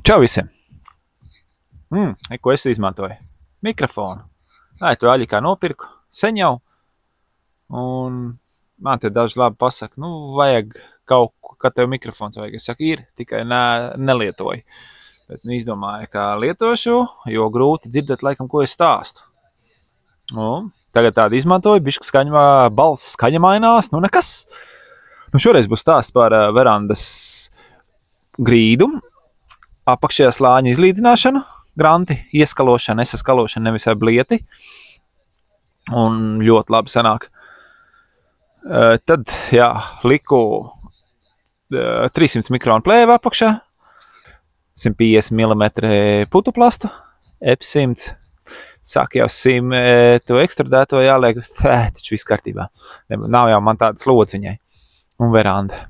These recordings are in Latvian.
Čau visiem! Ko es izmantoju? Mikrofonu. To Aļikā nopirku, sen jau. Un man te daži labi pasaka, vajag kaut ko, kad tev mikrofons vajag. Es saku, ir, tikai nelietoju. Bet izdomāju, ka lietošu, jo grūti dzirdēt laikam, ko es stāstu. Tagad tādu izmantoju, bišķi balss skaņa mainās, nekas. Šoreiz būs stāsts par verandas grīdu, apakšējā slāņa izlīdzināšanu, granti, ieskalošana, nesaskalošana, nevis ar blieti. Un ļoti labi sanāk. Tad, liku 300 mikronu plēvi apakšā, 150 mm putuplastu, EP100. Sāk jau 100 ekstrudēto jāliek, taču viss kārtībā. Nav jau man tāda slociņai. Un veranda.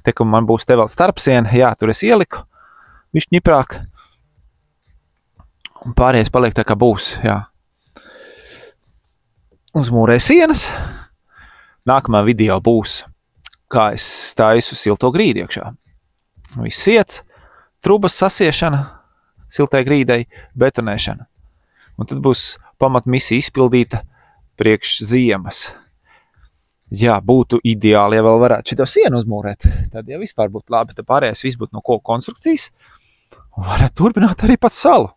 Te, ka man būs te vēl starpsiena, tur es ieliku. Viņš ņiprāk. Un pārējais paliek tā, kā būs, Uzmūrēju sienas. Nākamā video būs, kā es taisu silto grīdu iekšā. Viss siets, trubas sasiešana, siltai grīdai, betonēšana. Un tad būs pamatmisija izpildīta priekš ziemas. Būtu ideāli, ja vēl varētu šito sienu uzmūrēt. Tad jau vispār būtu labi, tad pārējais viss būtu no koku konstrukcijas. Un varētu turpināt arī pat salu.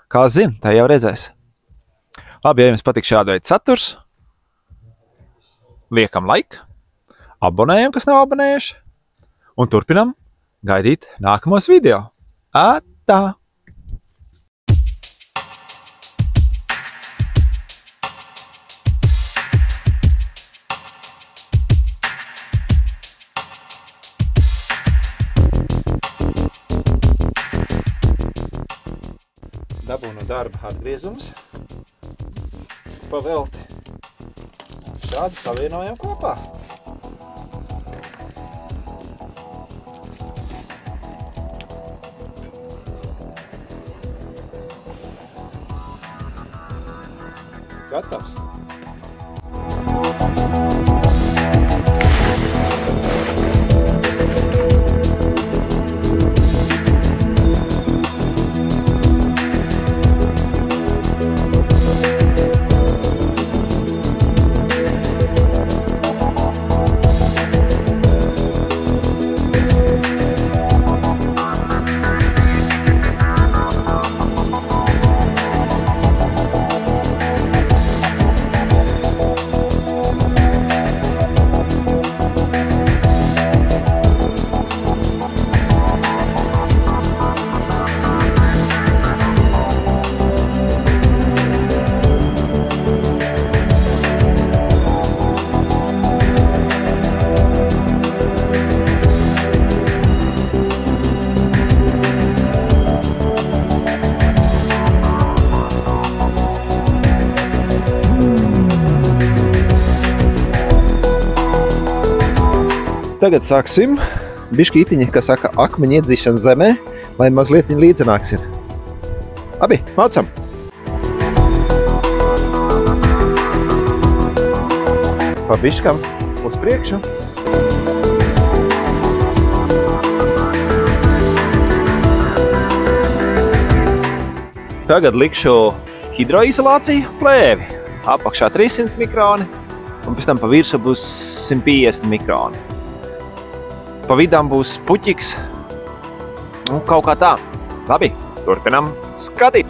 Kā zina, tā jau redzēs. Labi, ja jums patīk šāda veida saturs, liekam like, abonējam, kas nav abonējuši, un turpinam gaidīt nākamos video. Atā! Dabūnu darba atgriezumus, pavelti. Šādi savienojam kopā. Gatavs. Tagad sāksim bišķītiņi, kā saka, akmeņu iedzīšana zemē, lai mazliet līdzenāks ir. Abi, mācam! Pa biškam uz priekšu. Tagad likšu hidroizolāciju plēvi. Apakšā 300 mikroni, un pēc tam pa virsu būs 150 mikroni. Pa vidām būs puķiks. Un kaut kā tā. Labi, turpinam skatīt.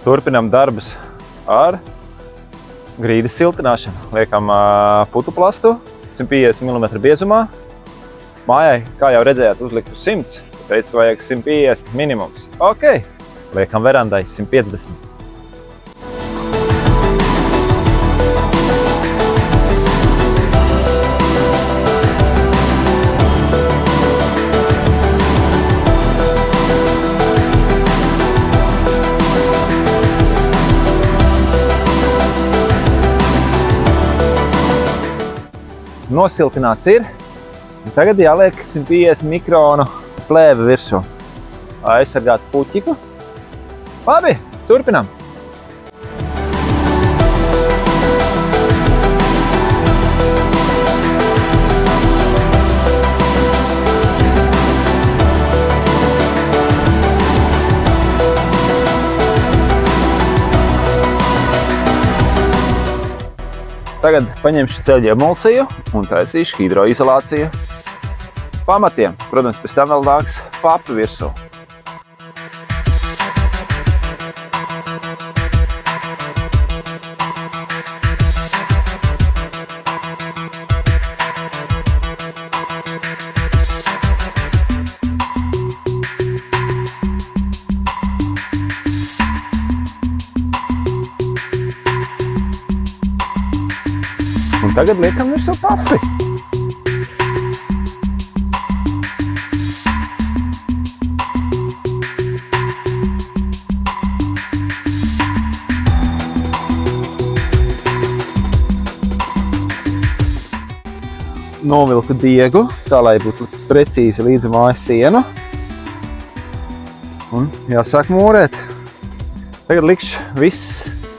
Turpinam darbus ar grīdas siltināšanu. Liekam putuplastu 150 mm biezumā. Mājai, kā jau redzējāt, uzliktu 100. Tāpēc vajag 150 minimums. Ok, liekam verandai 150. Nosiltināts ir. Tagad jāliek 150 mikronu plēve virsū. Aizsargāt puķiku. Labi, turpinam. Tagad paņemšu ceļu emulsiju un taisīšu hidroizolāciju pamatiem. Protams, pēc tam vēl nāks papa virsū. Un tagad liekam virsū papi. Novilku diegu, tā lai būtu precīzi līdz mājas sienu. Un jāsāk mūrēt. Tagad likšu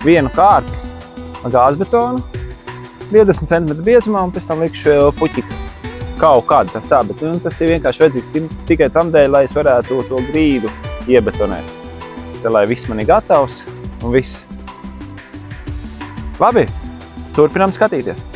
vienu kārtu ar gāzbetonu. 20 cm biezumā un pēc tam likšu puķiku kaut kādu tā, bet tas ir vienkārši vajadzīgs tikai tam dēļ, lai es varētu to grīdu iebetonēt. Te, lai viss man ir gatavs un viss. Labi, turpinām skatīties.